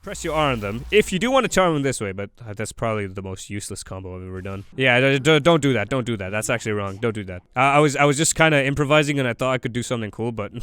Press your R on them. If you do want to charm them this way, but that's probably the most useless combo I've ever done. Yeah, don't do that. Don't do that. That's actually wrong. Don't do that. I was just kind of improvising and I thought I could do something cool, but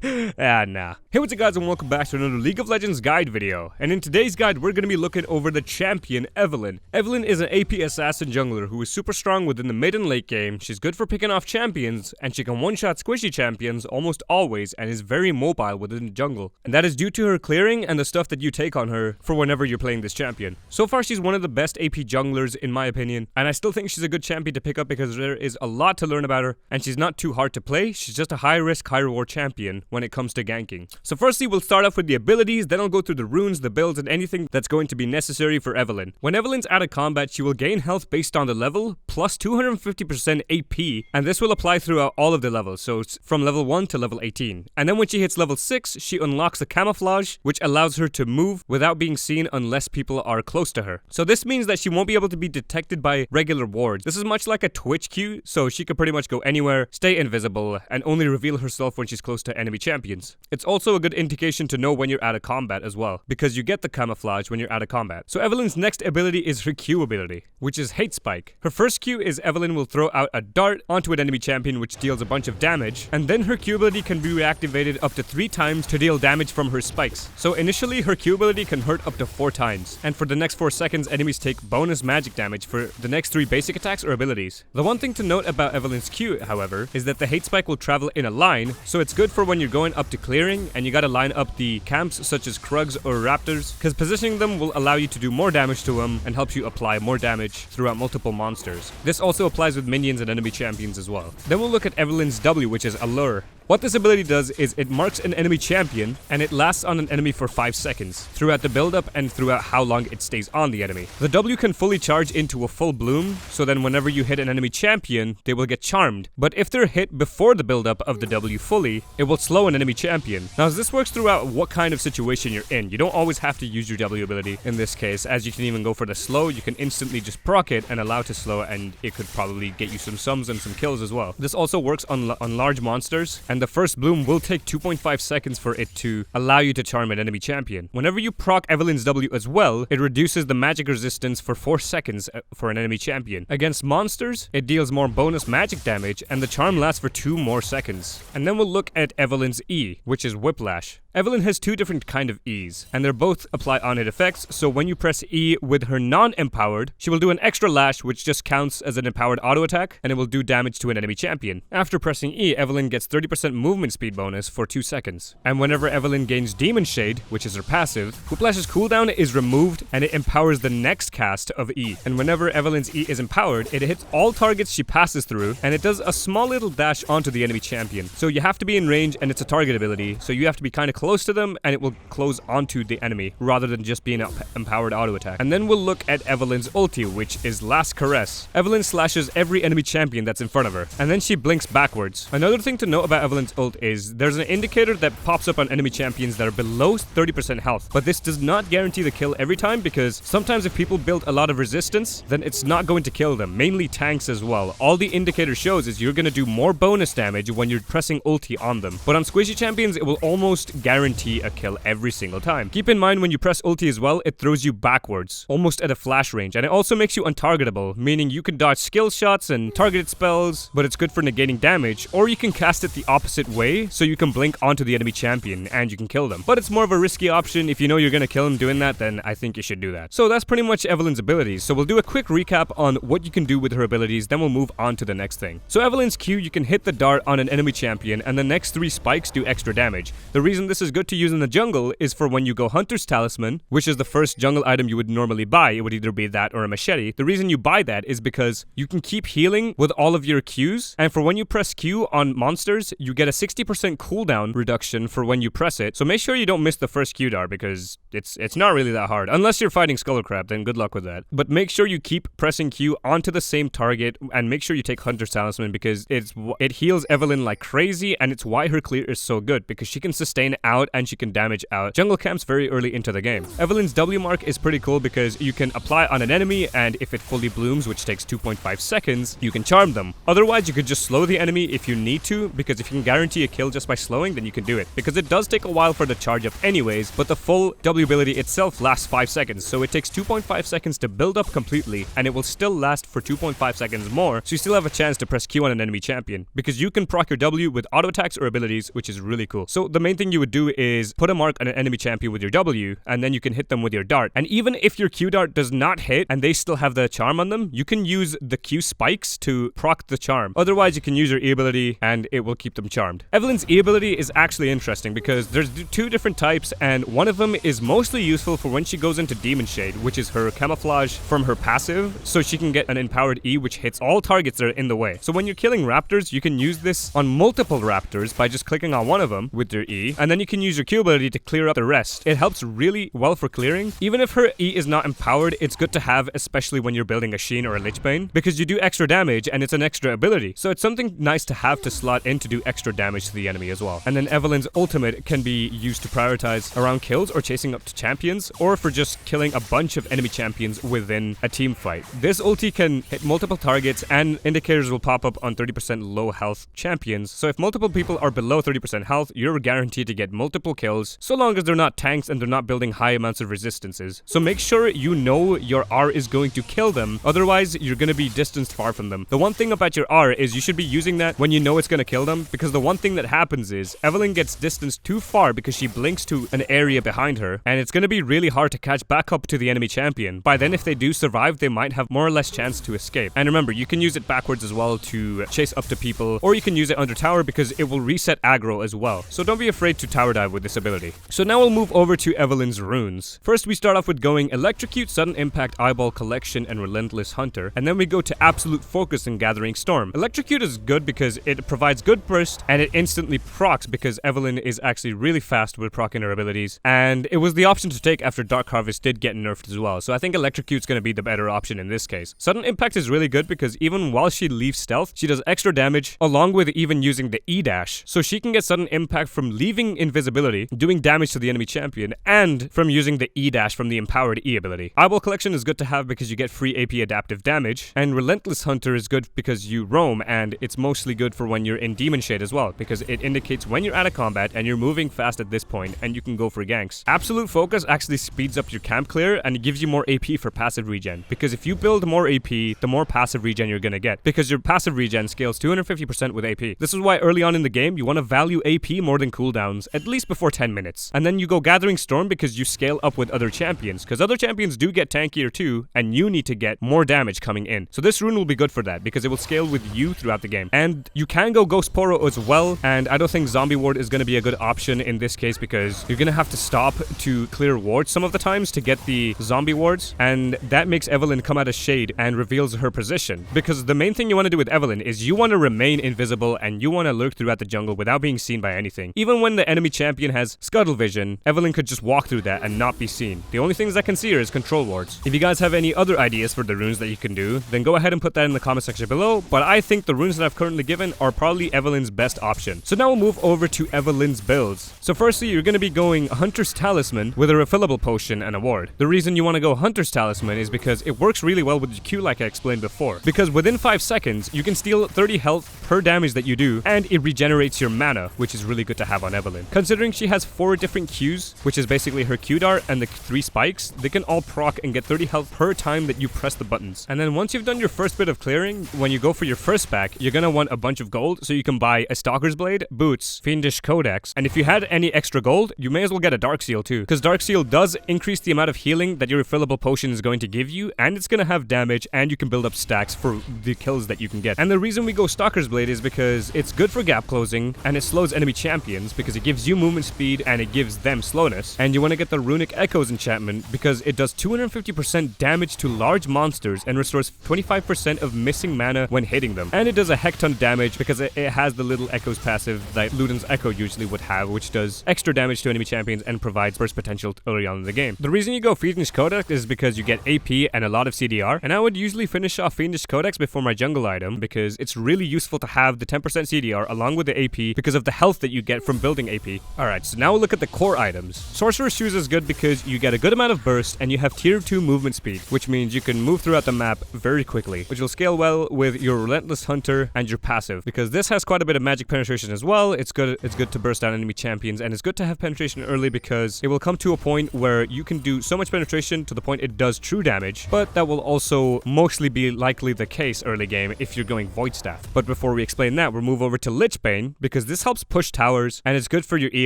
nah. Hey, what's up guys, and welcome back to another League of Legends guide video. And in today's guide, we're going to be looking over the champion, Evelynn. Evelynn is an AP assassin jungler who is super strong within the mid and late game. She's good for picking off champions, and she can one-shot squishy champions almost always, and is very mobile within the jungle. And that is due to her clearing and the stuff that you take on her for whenever you're playing this champion. So far, she's one of the best AP junglers in my opinion, and I still think she's a good champion to pick up because there is a lot to learn about her, and she's not too hard to play. She's just a high-risk, high-reward champion when it comes to ganking. So firstly, we'll start off with the abilities, then I'll go through the runes, the builds, and anything that's going to be necessary for Evelynn. When Evelynn's out of combat, she will gain health based on the level, plus 250% AP, and this will apply throughout all of the levels, so it's from level 1 to level 18. And then when she hits level 6, she unlocks the camouflage, which allows her to move without being seen unless people are close to her. So this means that she won't be able to be detected by regular wards. This is much like a Twitch Q, so she could pretty much go anywhere, stay invisible, and only reveal herself when she's close to enemy champions. It's also a good indication to know when you're out of combat as well, because you get the camouflage when you're out of combat. So Evelynn's next ability is her Q ability, which is Hate Spike. Her first Q is Evelynn will throw out a dart onto an enemy champion which deals a bunch of damage, and then her Q ability can be reactivated up to 3 times to deal damage from her spikes. So initially her Q ability can hurt up to 4 times, and for the next 4 seconds enemies take bonus magic damage for the next 3 basic attacks or abilities. The one thing to note about Evelynn's Q, however, is that the Hate Spike will travel in a line, so it's good for when you're going up to clearing and you gotta line up the camps such as Krugs or Raptors, because positioning them will allow you to do more damage to them and helps you apply more damage throughout multiple monsters. This also applies with minions and enemy champions as well. Then we'll look at Evelynn's W, which is Allure. What this ability does is it marks an enemy champion, and it lasts on an enemy for 5 seconds, throughout the build-up and throughout how long it stays on the enemy. The W can fully charge into a full bloom, so then whenever you hit an enemy champion, they will get charmed. But if they're hit before the build-up of the W fully, it will slow an enemy champion. Now this works throughout what kind of situation you're in. You don't always have to use your W ability in this case, as you can even go for the slow. You can instantly just proc it and allow to slow, and it could probably get you some sums and some kills as well. This also works on large monsters, and the first bloom will take 2.5 seconds for it to allow you to charm an enemy champion. Whenever you proc Evelynn's W as well, it reduces the magic resistance for 4 seconds for an enemy champion. Against monsters, it deals more bonus magic damage, and the charm lasts for 2 more seconds. And then we'll look at Evelynn's E, which is Whiplash. Evelynn has 2 different kind of E's, and they're both apply on hit effects, so when you press E with her non-empowered, she will do an extra lash which just counts as an empowered auto attack, and it will do damage to an enemy champion. After pressing E, Evelynn gets 30% movement speed bonus for 2 seconds. And whenever Evelynn gains Demon Shade, which is her passive, Whiplash's cooldown is removed and it empowers the next cast of E. And whenever Evelynn's E is empowered, it hits all targets she passes through, and it does a small little dash onto the enemy champion. So you have to be in range, and it's a target ability, so you have to be kind of close to them, and it will close onto the enemy rather than just being an empowered auto attack. And then we'll look at Evelynn's ulti, which is Last Caress. Evelynn slashes every enemy champion that's in front of her, and then she blinks backwards. Another thing to note about Evelynn's ult is there's an indicator that pops up on enemy champions that are below 30% health, but this does not guarantee the kill every time, because sometimes if people build a lot of resistance, then it's not going to kill them, mainly tanks as well. All the indicator shows is you're going to do more bonus damage when you're pressing ulti on them, but on squishy champions it will almost guarantee a kill every single time. Keep in mind when you press ulti as well, it throws you backwards, almost at a flash range, and it also makes you untargetable, meaning you can dodge skill shots and targeted spells, but it's good for negating damage, or you can cast it the opposite way, so you can blink onto the enemy champion and you can kill them. But it's more of a risky option. If you know you're gonna kill him doing that, then I think you should do that. So that's pretty much Evelynn's abilities. So we'll do a quick recap on what you can do with her abilities, then we'll move on to the next thing. So Evelynn's Q, you can hit the dart on an enemy champion, and the next 3 spikes do extra damage. The reason this is good to use in the jungle is for when you go Hunter's Talisman, which is the first jungle item you would normally buy. It would either be that or a machete. The reason you buy that is because you can keep healing with all of your Qs, and for when you press Q on monsters, you get a 60% cooldown reduction for when you press it. So make sure you don't miss the first Q dart, because it's not really that hard. Unless you're fighting Skullcrab, then good luck with that. But make sure you keep pressing Q onto the same target, and make sure you take Hunter's Talisman, because it heals Evelynn like crazy, and it's why her clear is so good, because she can sustain out and she can damage out jungle camps very early into the game. Evelynn's W mark is pretty cool because you can apply on an enemy, and if it fully blooms, which takes 2.5 seconds, you can charm them. Otherwise, you could just slow the enemy if you need to, because if you can guarantee a kill just by slowing, then you can do it, because it does take a while for the charge up anyways, but but the full W ability itself lasts 5 seconds, so it takes 2.5 seconds to build up completely, and it will still last for 2.5 seconds more, so you still have a chance to press Q on an enemy champion, because you can proc your W with auto attacks or abilities, which is really cool. So the main thing you would do is put a mark on an enemy champion with your W, and then you can hit them with your dart. And even if your Q dart does not hit, and they still have the charm on them, you can use the Q spikes to proc the charm. Otherwise, you can use your E ability, and it will keep them charmed. Evelyn's E ability is actually interesting, because there's two different types, and one of them is mostly useful for when she goes into Demon Shade, which is her camouflage from her passive, so she can get an empowered E which hits all targets that are in the way. So when you're killing raptors, you can use this on multiple raptors by just clicking on one of them with your E, and then you can use your Q ability to clear up the rest. It helps really well for clearing. Even if her E is not empowered, it's good to have, especially when you're building a Sheen or a Lich Bane, because you do extra damage and it's an extra ability. So it's something nice to have to slot in to do extra damage to the enemy as well. And then Evelyn's ultimate can be used to prioritize around kills or chasing up to champions, or for just killing a bunch of enemy champions within a team fight. This ulti can hit multiple targets, and indicators will pop up on 30% low health champions. So if multiple people are below 30% health, you're guaranteed to get multiple kills, so long as they're not tanks and they're not building high amounts of resistances. So make sure you know your R is going to kill them, otherwise you're going to be distanced far from them. The one thing about your R is you should be using that when you know it's going to kill them, because the one thing that happens is Evelyn gets distanced too far because she blinks to an area behind her, and it's going to be really hard to catch back up to the enemy champion. By then, if they do survive, they might have more or less chance to escape. And remember, you can use it backwards as well to chase up to people, or you can use it under tower because it will reset aggro as well. So don't be afraid to tower dive with this ability. So now we'll move over to Evelyn's runes. First, we start off with going Electrocute, Sudden Impact, Eyeball Collection, and Relentless Hunter, and then we go to Absolute Focus and Gathering Storm. Electrocute is good because it provides good burst, and it instantly procs because Evelyn is actually really fast with proccing her abilities, and it was the option to take after Dark Harvest did get nerfed as well. So I think Electrocute's going to be the better option in this case. Sudden Impact is really good because even while she leaves stealth, she does extra damage, along with even using the E dash. So she can get Sudden Impact from leaving invisibility, doing damage to the enemy champion, and from using the E dash from the empowered E ability. Eyeball Collection is good to have because you get free AP adaptive damage, and Relentless Hunter is good because you roam, and it's mostly good for when you're in Demon Shade as well, because it indicates when you're out of combat and you're moving fast at this point, and you can go for ganks. Absolute Focus actually speeds up your camp clear, and it gives you more AP for passive regen, because if you build more AP, the more passive regen you're gonna get, because your passive regen scales 250% with AP. This is why early on in the game, you want to value AP more than cooldowns, at least before 10 minutes. And then you go Gathering Storm because you scale up with other champions, because other champions do get tankier too, and you need to get more damage coming in. So this rune will be good for that, because it will scale with you throughout the game. And you can go Ghost Poro as well, and I don't think Zombie Ward is going to be a good option in this case, because you're going to have to stop to clear wards some of the times to get the zombie wards, and that makes Evelyn come out of shade and reveals her position. Because the main thing you want to do with Evelyn is you want to remain invisible, and you want to lurk throughout the jungle without being seen by anything. Even when the enemy champion has Scuttle Vision, Evelyn could just walk through that and not be seen. The only things that can see her is control wards. If you guys have any other ideas for the runes that you can do, then go ahead and put that in the comment section below, but I think the runes that I've currently given are probably Evelyn's best option. So now we'll move over to Evelyn's builds. So firstly, you're going to be going Hunter's Talisman with a refillable potion and a ward. The reason you want to go Hunter's Talisman is because it works really well with your Q, like I explained before. Because within 5 seconds, you can steal 30 health per damage that you do, and it regenerates your mana, which is really good to have on Evelyn. Considering she has 4 different Qs, which is basically her Q dart and the 3 spikes, they can all proc and get 30 health per time that you press the buttons. And then once you've done your first bit of clearing, when you go for your first pack, you're going to want a bunch of gold, so you can buy a Stalker's Blade, boots, Fiendish Codex, and if you had any extra gold, you may as well get a Dark Seal too, because Dark Seal does increase the amount of healing that your refillable potion is going to give you, and it's going to have damage, and you can build up stacks for the kills that you can get. And the reason we go Stalker's Blade is because it's good for gap closing, and it slows enemy champions because it gives you movement speed and it gives them slowness. And you want to get the Runic Echoes enchantment because it does 250% damage to large monsters and restores 25% of missing mana when hitting them. And it does a heck ton damage because it has the little Echoes passive that Luden's Echo usually would have, which does extra damage to enemy champions and provides burst potential early on in the game. The reason you go Fiendish Codex is because you get AP and a lot of CDR, and I would usually finish off Fiendish Codex before my jungle item because it's really useful to have the 10% CDR along with the AP because of the health that you get from building AP. Alright, so now we'll look at the core items. Sorcerer's Shoes is good because you get a good amount of burst and you have tier 2 movement speed, which means you can move throughout the map very quickly, which will scale well with your Relentless Hunter and your passive, because this has quite a bit of magic penetration as well. It's good to burst down enemy champions, and it's good to have penetration early because it will come to a point where you can do so much penetration to the point it does true damage, but that will also mostly be likely the case early game if you're going Void Staff. But before we explain that, we'll move over to Lich Bane, because this helps push towers and it's good for your E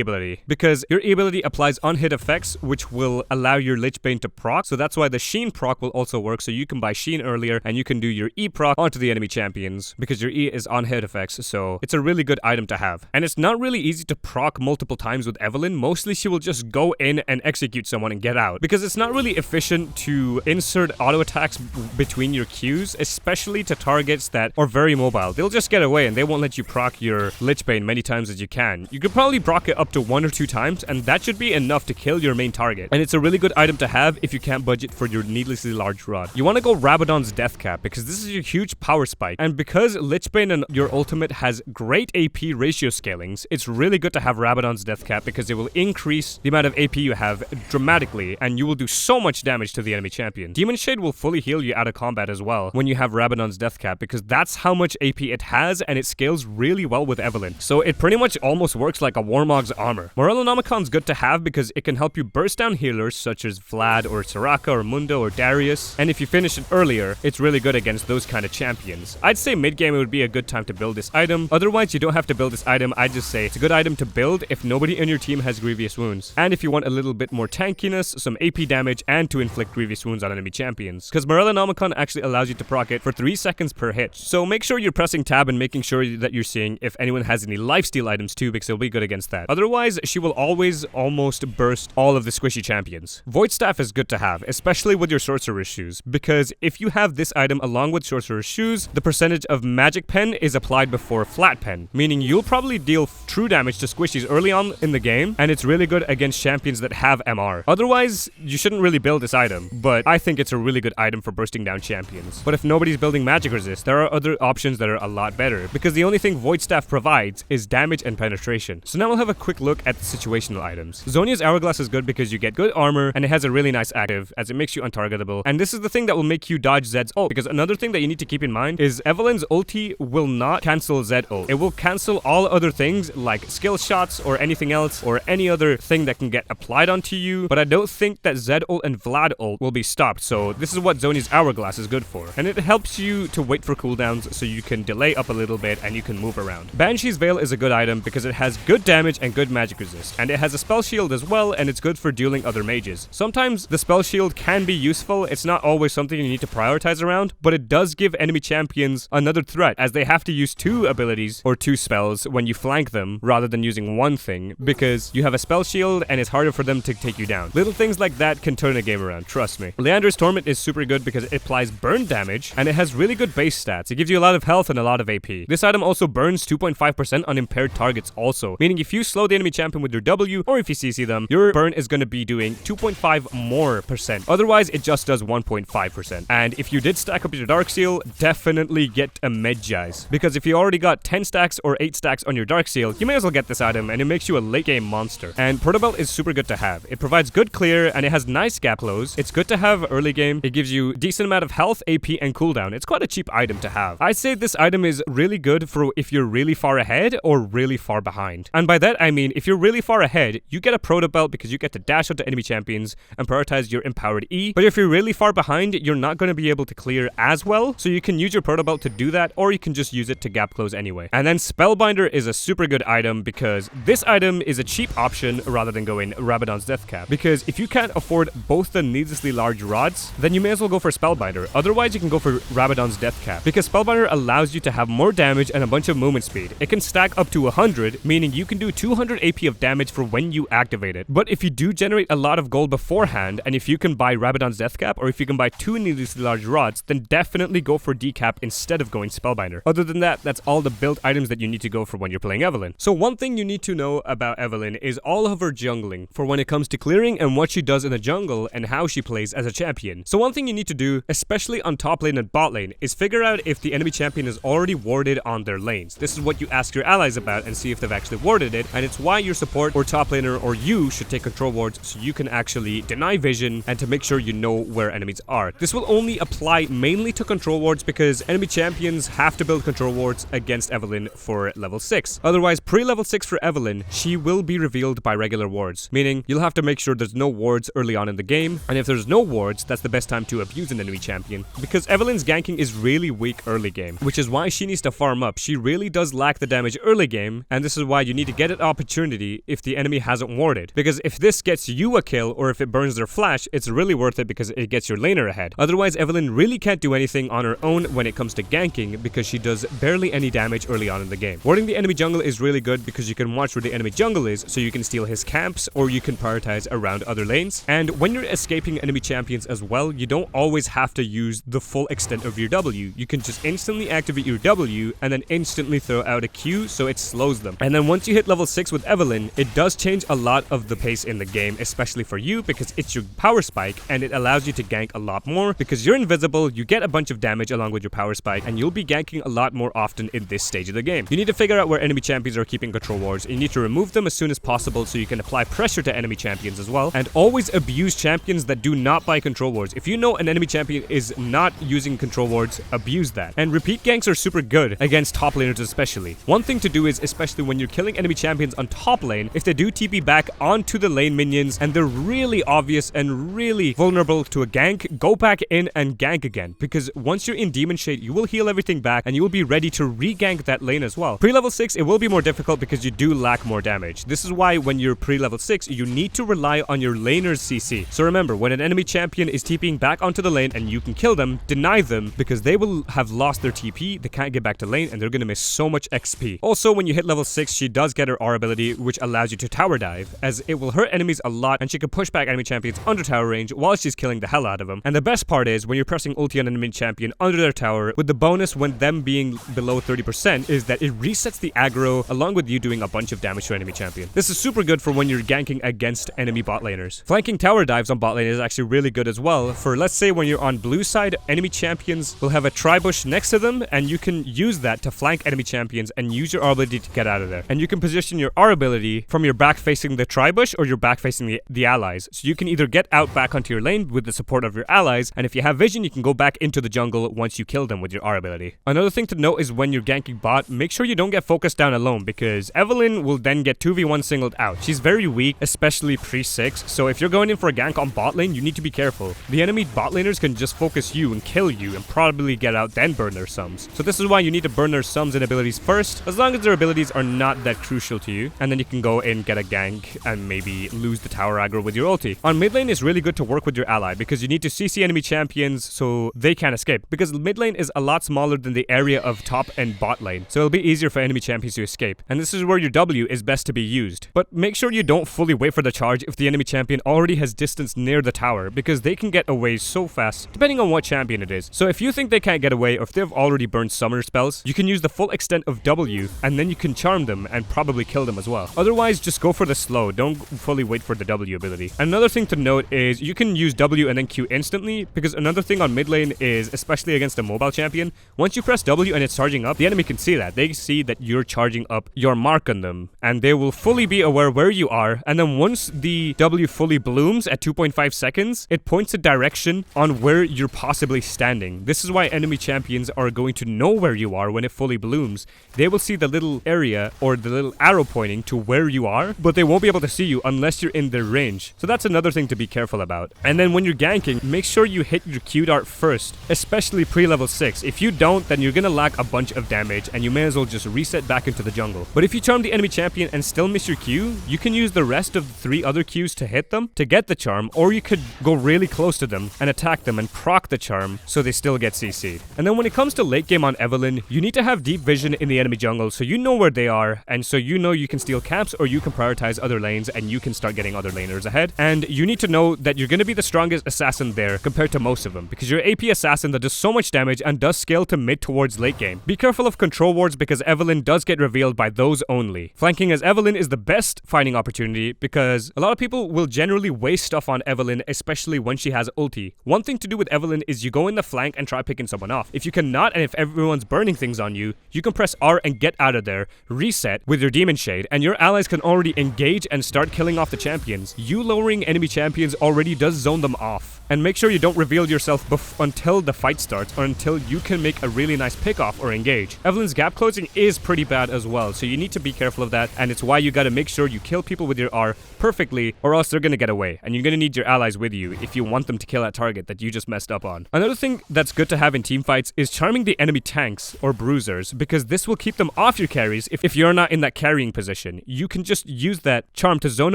ability, because your E ability applies unhit effects which will allow your Lich Bane to proc, so that's why the Sheen proc will also work, so you can buy Sheen earlier and you can do your E proc onto the enemy champions because your E is on hit effects, so it's a really good item to have. And it's not really easy to proc multiple times with Evelynn. Mostly she will just go in and execute someone and get out, because it's not really efficient to insert auto attacks between your Qs, especially to targets that are very mobile. They'll just get away and they won't let you proc your Lich Bane many times as you can. You could probably proc it up to 1 or 2 times and that should be enough to kill your main target. And it's a really good item to have if you can't budget for your needlessly large rod. You want to go Rabadon's Death Cap because this is your huge power spike, and because Lich Bane and your ultimate has great AP ratio scalings, it's really good to have Rabadon's Death Cap because it will increase the amount of AP you have dramatically and you will do so much damage to the enemy champion. Demon Shade will fully heal you out of combat as well when you have Rabadon's Death Cap, because that's how much AP it has and it scales really well with Evelynn. So it pretty much almost works like a Warmog's armor. Morellonomicon's good to have because it can help you burst down healers such as Vlad or Soraka or Mundo or Darius, and if you finish it earlier, it's really good against those kind of champions. I'd say mid-game it would be a good time to build this item. Otherwise, you don't have to build this item. I'd just say it's a good item to build if nobody in your team has grievous wounds, and if you want a little bit more tankiness, some AP damage, and to inflict grievous wounds on enemy champions, because Morellonomicon actually allows you to proc it for 3 seconds per hit. So make sure you're pressing tab and making sure that you're seeing if anyone has any lifesteal items too, because it'll be good against that. Otherwise, she will always almost burst all of the squishy champions. Void Staff is good to have, especially with your Sorcerer's Shoes, because if you have this item along with Sorcerer's Shoes, the percentage of Magic Pen is applied before Flat Pen, meaning you'll probably deal true damage to squishies early on in the game, and it's really good against champions that have MR. Otherwise, you shouldn't really build this item, but I think it's a really good item for bursting down champions. But if nobody's building Magic Resist, there are other options that are a lot better, because the only thing Void Staff provides is damage and penetration. So now we'll have a quick look at the situational items. Zhonya's Hourglass is good because you get good armor, and it has a really nice active, as it makes you untargetable, and this is the thing that will make you dodge Zed's ult, because another thing that you need to keep in mind is Evelynn's ulti will not cancel Zed ult. It will cancel all other things like skill shots or anything else or any other thing that can get applied onto you, but I don't think that Zed ult and Vlad ult will be stopped, so this is what Zhonya's Hourglass is good for, and it helps you to wait for cooldowns so you can delay up a little bit and you can move around. Banshee's Veil is a good item because it has good damage and good magic resist, and it has a spell shield as well, and it's good for dueling other mages. Sometimes the spell shield can be useful. It's not always something you need to prioritize around, but it does give enemy champions another threat, as they have to use 2 abilities or 2 spells when you flank them rather than using one thing, because you have a spell shield and it's harder for them to take you down. Little things like that can turn a game around, trust me. Leandra's Torment is super good because it applies burn damage and it has really good base stats. It gives you a lot of health and a lot of AP. This item also burns 2.5% on impaired targets also, meaning if you slow the enemy champion with your W or if you CC them, your burn is going to be doing 2.5 more percent. Otherwise, it just does 1.5%. And if you did stack up your Dark Seal, definitely get a Medjai's, because if you already got 10 stacks or 8 stacks on your Dark Seal, you may as well get this item and it makes you a late game monster. And Protobelt is super good to have. It provides good clear and it has nice gap close. It's good to have early game. It gives you decent amount of health, AP, and cooldown. It's quite a cheap item to have. I'd say this item is really good for if you're really far ahead or really far behind. And by that I mean if you're really far ahead, you get a Protobelt because you get to dash out to enemy champions and prioritize your empowered E. But if you're really far behind, you're not going to be able to clear as well, so you can use your Protobelt to do that, or you can just use it to gap close anyway. And then Spellbinder is a super good item because this item is a cheap option rather than going Rabadon's Death Cap, because if you can't afford both the needlessly large rods, then you may as well go for Spellbinder. Otherwise, you can go for Rabadon's Death Cap, because Spellbinder allows you to have more damage and a bunch of movement speed. It can stack up to 100, meaning you can do 200 AP of damage for when you activate it. But if you do generate a lot of gold beforehand, and if you can buy Rabadon's Death Cap, or if you can buy 2 needlessly large rods, then definitely go for Decap instead of going Spellbinder. Other than that, that's all the build items that you need to go for when you're playing Evelynn. So one thing you need to know about Evelynn is all of her jungling for when it comes to clearing and what she does in the jungle and how she plays as a champion. So one thing you need to do, especially on top lane and bot lane, is figure out if the enemy champion is already warded on their lanes. This is what you ask your allies about and see if they've actually warded it, and it's why your support or top laner or you should take control wards so you can actually deny vision and to make sure you know where enemies are. This will only apply mainly to control wards because enemy champions have to build control wards against Evelynn for level 6. Otherwise, pre-level 6 for Evelynn, she will be revealed by regular regular wards, meaning you'll have to make sure there's no wards early on in the game, and if there's no wards, that's the best time to abuse an enemy champion, because Evelyn's ganking is really weak early game, which is why she needs to farm up. She really does lack the damage early game, and this is why you need to get an opportunity if the enemy hasn't warded, because if this gets you a kill or if it burns their flash, it's really worth it because it gets your laner ahead. Otherwise, Evelyn really can't do anything on her own when it comes to ganking because she does barely any damage early on in the game. Warding the enemy jungle is really good because you can watch where the enemy jungle is, so you can steal his camps or you can prioritize around other lanes. And when you're escaping enemy champions as well, you don't always have to use the full extent of your W. You can just instantly activate your W and then instantly throw out a Q so it slows them. And then once you hit level 6 with Evelyn, it does change a lot of the pace in the game, especially for you because it's your power spike and it allows you to gank a lot more because you're invisible, you get a bunch of damage along with your power spike, and you'll be ganking a lot more often in this stage of the game. You need to figure out where enemy champions are keeping control wards. You need to remove them as soon as possible so you can apply pressure to enemy champions as well, and always abuse champions that do not buy control wards. If you know an enemy champion is not using control wards, abuse that. And repeat ganks are super good against top laners especially. One thing to do is, especially when you're killing enemy champions on top lane, if they do TP back onto the lane minions and they're really obvious and really vulnerable to a gank, go back in and gank again, because once you're in Demon Shade, you will heal everything back and you will be ready to re-gank that lane as well. Pre-level 6, it will be more difficult because you do lack more damage. This is why when you're pre-level 6, you need to rely on your laner's CC. So remember, when an enemy champion is TPing back onto the lane and you can kill them, deny them because they will have lost their TP, they can't get back to lane, and they're going to miss so much XP. Also, when you hit level 6, she does get her R ability, which allows you to tower dive, as it will hurt enemies a lot and she can push back enemy champions under tower range while she's killing the hell out of them. And the best part is, when you're pressing ulti on an enemy champion under their tower, with the bonus when them being below 30%, is that it resets the aggro along with you doing a bunch of damage to enemy champion. This is super good for when you're ganking against enemy bot laners. Flanking tower dives on bot lane is actually really good as well, for let's say when you're on blue side, enemy champions will have a tribush next to them and you can use that to flank enemy champions and use your R ability to get out of there. And you can position your R ability from your back facing the tribush or your back facing the allies. So you can either get out back onto your lane with the support of your allies, and if you have vision, you can go back into the jungle once you kill them with your R ability. Another thing to note is when you're ganking bot, make sure you don't get focused down alone, because Evelyn will then get 2v1 singled out. She's very weak, especially pre-6, so if you're going in for a gank on bot lane, you need to be careful. The enemy bot laners can just focus you and kill you and probably get out, then burn their sums. So this is why you need to burn their sums and abilities first, as long as their abilities are not that crucial to you, and then you can go in, get a gank, and maybe lose the tower aggro with your ulti. On mid lane, it's really good to work with your ally, because you need to CC enemy champions so they can't escape, because mid lane is a lot smaller than the area of top and bot lane, so it'll be easier for enemy champions to escape, and this is where your W is best to be used. But make sure you don't fully wait for the charge if the enemy champion already has distance near the tower, because they can get away so fast, depending on what champion it is. So if you think they can't get away, or if they've already burned summoner spells, you can use the full extent of W, and then you can charm them and probably kill them as well. Otherwise, just go for the slow, don't fully wait for the W ability. Another thing to note is you can use W and then Q instantly, because another thing on mid lane is, especially against a mobile champion, once you press W and it's charging up, the enemy can see that. They see that you're charging up your mark on them, and they will fully be aware where you are, and then once the W fully blooms at 2.5 seconds, it points a direction on where you're possibly standing. This is why enemy champions are going to know where you are when it fully blooms. They will see the little area or the little arrow pointing to where you are, but they won't be able to see you unless you're in their range. So that's another thing to be careful about. And then when you're ganking, make sure you hit your Q dart first, especially pre-level 6. If you don't, then you're gonna lack a bunch of damage and you may as well just reset back into the jungle. But if you charm the enemy champion and still miss your Q, you can use the rest of the 3 other Qs to hit them to get the charm, or you could go really close to them and attack them and proc the charm so they still get CC'd. And then when it comes to late game on Evelyn, you need to have deep vision in the enemy jungle so you know where they are, and so you know you can steal camps or you can prioritize other lanes and you can start getting other laners ahead. And you need to know that you're going to be the strongest assassin there compared to most of them, because you're AP assassin that does so much damage and does scale to mid towards late game. Be careful of control wards because Evelyn does get revealed by those only. Flanking as Evelyn is the best fighting opportunity because a lot of people will generally waste stuff on Evelyn, especially when she has ulti. One thing to do with Evelyn is you go in the flank and try picking someone off. If you cannot, and if everyone's burning things on you, you can press R and get out of there, reset with your Demon Shade, and your allies can already engage and start killing off the champions. You lowering enemy champions already does zone them off. And make sure you don't reveal yourself until the fight starts or until you can make a really nice pick off or engage. Evelyn's gap closing is pretty bad as well, so you need to be careful of that, and it's why you gotta make sure you kill kill people with your R perfectly, or else they're gonna get away, and you're gonna need your allies with you if you want them to kill that target that you just messed up on. Another thing that's good to have in teamfights is charming the enemy tanks or bruisers, because this will keep them off your carries if you're not in that carrying position. You can just use that charm to zone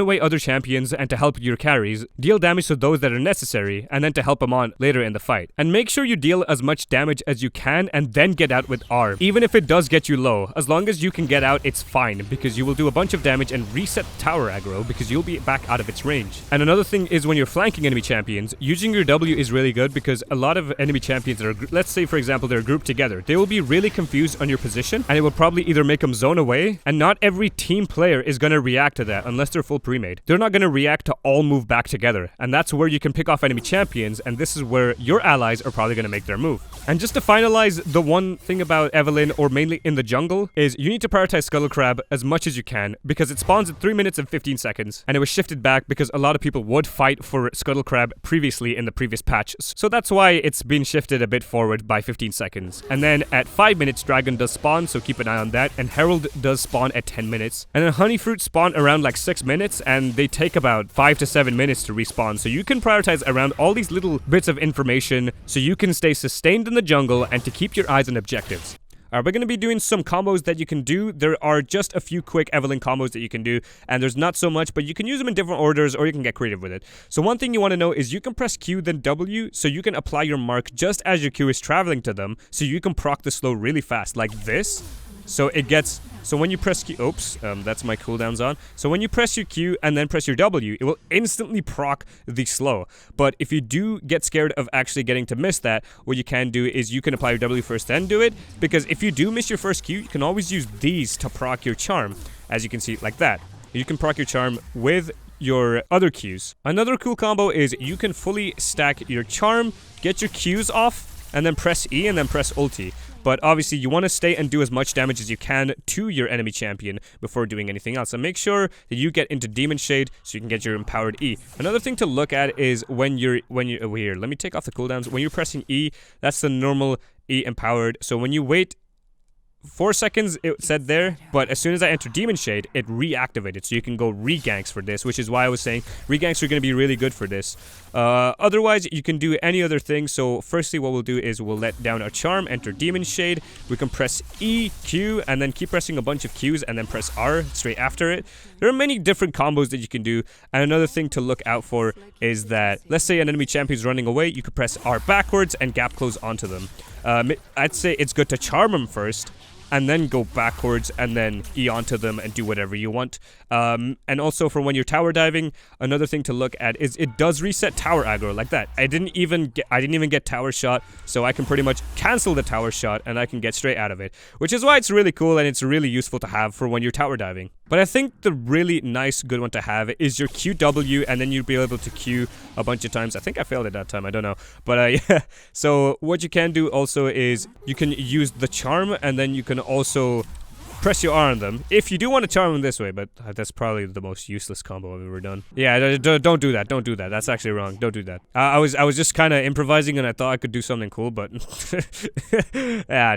away other champions and to help your carries, deal damage to those that are necessary, and then to help them on later in the fight. And make sure you deal as much damage as you can and then get out with R. Even if it does get you low, as long as you can get out, it's fine, because you will do a bunch of damage and reset tower aggro because you'll be back out of its range. And another thing is when you're flanking enemy champions, using your W is really good because a lot of enemy champions are, let's say for example, they're grouped together. They will be really confused on your position, and it will probably either make them zone away, and not every team player is going to react to that unless they're full pre-made. They're not going to react to all move back together, and that's where you can pick off enemy champions, and this is where your allies are probably going to make their move. And just to finalize, the one thing about Evelynn, or mainly in the jungle, is you need to prioritize Scuttle Crab as much as you can, because it spawns at 3 minutes and 15 seconds, and it was shifted back because a lot of people would fight for Scuttle Crab previously in the previous patch, so that's why it's been shifted a bit forward by 15 seconds. And then at 5 minutes, Dragon does spawn, so keep an eye on that, and Herald does spawn at 10 minutes. And then Honeyfruit spawn around like 6 minutes, and they take about 5 to 7 minutes to respawn, so you can prioritize around all these little bits of information so you can stay sustained in the jungle and to keep your eyes on objectives. We're going to be doing some combos that you can do. There are just a few quick Evelynn combos that you can do, and there's not so much, but you can use them in different orders, or you can get creative with it. So one thing you want to know is you can press Q then W, so you can apply your mark just as your Q is traveling to them, so you can proc the slow really fast, like this. So it gets... So when you press Q... Oops, that's my cooldowns on. So when you press your Q and then press your W, it will instantly proc the slow. But if you do get scared of actually getting to miss that, what you can do is you can apply your W first, then do it. Because if you do miss your first Q, you can always use these to proc your charm. As you can see, like that. You can proc your charm with your other Qs. Another cool combo is you can fully stack your charm, get your Qs off, and then press E and then press ulti. But obviously you want to stay and do as much damage as you can to your enemy champion before doing anything else. And make sure that you get into Demon Shade so you can get your empowered E. Another thing to look at is when you're here, let me take off the cooldowns. When you're pressing E, that's the normal E empowered. So when you wait 4 seconds, it said there, but as soon as I enter Demon Shade, it reactivated, so you can go reganks for this, which is why I was saying reganks are going to be really good for this. Otherwise, you can do any other thing. So firstly, what we'll do is we'll let down our charm, enter Demon Shade, we can press E, Q, and then keep pressing a bunch of Qs, and then press R straight after it. There are many different combos that you can do, and another thing to look out for is that, let's say an enemy champion is running away, you could press R backwards and gap close onto them. I'd say it's good to charm them first, and then go backwards and then E onto them and do whatever you want. And also for when you're tower diving, another thing to look at is it does reset tower aggro like that. I didn't even get tower shot, so I can pretty much cancel the tower shot and I can get straight out of it, which is why it's really cool and it's really useful to have for when you're tower diving. But I think the really nice good one to have is your QW, and then you'll be able to Q a bunch of times. I think I failed it that time, I don't know. But yeah, so what you can do also is you can use the charm, and then you can also press your R on them if you do want to charm them this way, but that's probably the most useless combo I've ever done. Yeah, don't do that. Don't do that. That's actually wrong. Don't do that. I was just kind of improvising and I thought I could do something cool, but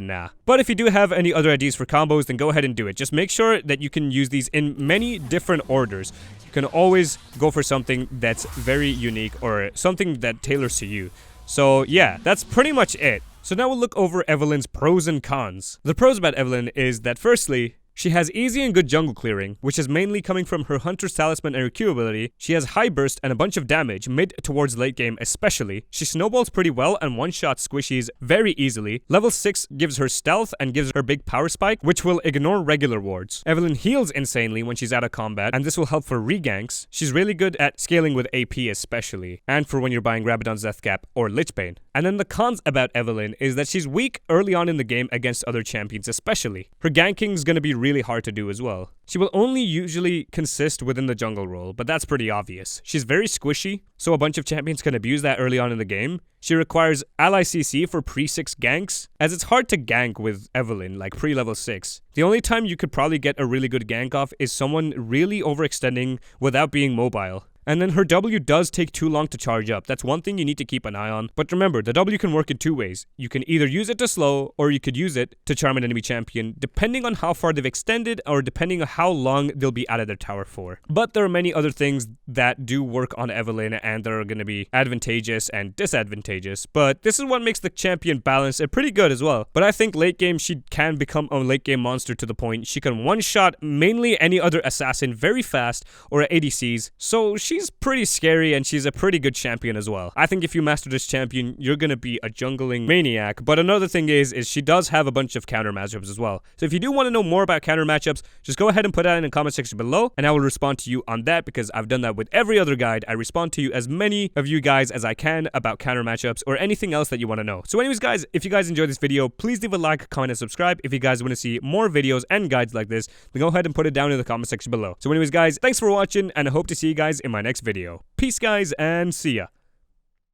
nah. But if you do have any other ideas for combos, then go ahead and do it. Just make sure that you can use these in many different orders. You can always go for something that's very unique or something that tailors to you. So yeah, that's pretty much it. So now we'll look over Evelynn's pros and cons. The pros about Evelynn is that firstly, she has easy and good jungle clearing, which is mainly coming from her Hunter's Talisman and her Q ability. She has high burst and a bunch of damage, mid towards late game especially. She snowballs pretty well and one-shot squishies very easily. Level 6 gives her stealth and gives her big power spike, which will ignore regular wards. Evelynn heals insanely when she's out of combat, and this will help for reganks. She's really good at scaling with AP especially, and for when you're buying Rabadon's Death Cap or Lich Bane. And then the cons about Evelynn is that she's weak early on in the game against other champions especially. Her ganking is going to be really hard to do as well. She will only usually consist within the jungle role, but that's pretty obvious. She's very squishy, so a bunch of champions can abuse that early on in the game. She requires ally CC for pre-6 ganks, as it's hard to gank with Evelynn, like pre-level 6. The only time you could probably get a really good gank off is someone really overextending without being mobile. And then her W does take too long to charge up. That's one thing you need to keep an eye on. But remember, the W can work in two ways. You can either use it to slow, or you could use it to charm an enemy champion, depending on how far they've extended or depending on how long they'll be out of their tower for. But there are many other things that do work on Evelynn and that are going to be advantageous and disadvantageous. But this is what makes the champion balanced and pretty good as well. But I think late game she can become a late game monster to the point she can one-shot mainly any other assassin very fast or ADCs. So she's pretty scary and she's a pretty good champion as well. I think if you master this champion, you're going to be a jungling maniac. But another thing is she does have a bunch of counter matchups as well. So if you do want to know more about counter matchups, just go ahead and put that in the comment section below and I will respond to you on that, because I've done that with every other guide. I respond to you, as many of you guys as I can, about counter matchups or anything else that you want to know. So anyways guys, if you guys enjoyed this video, please leave a like, comment, and subscribe. If you guys want to see more videos and guides like this, then go ahead and put it down in the comment section below. So anyways guys, thanks for watching and I hope to see you guys in my next video. Peace guys, and see ya.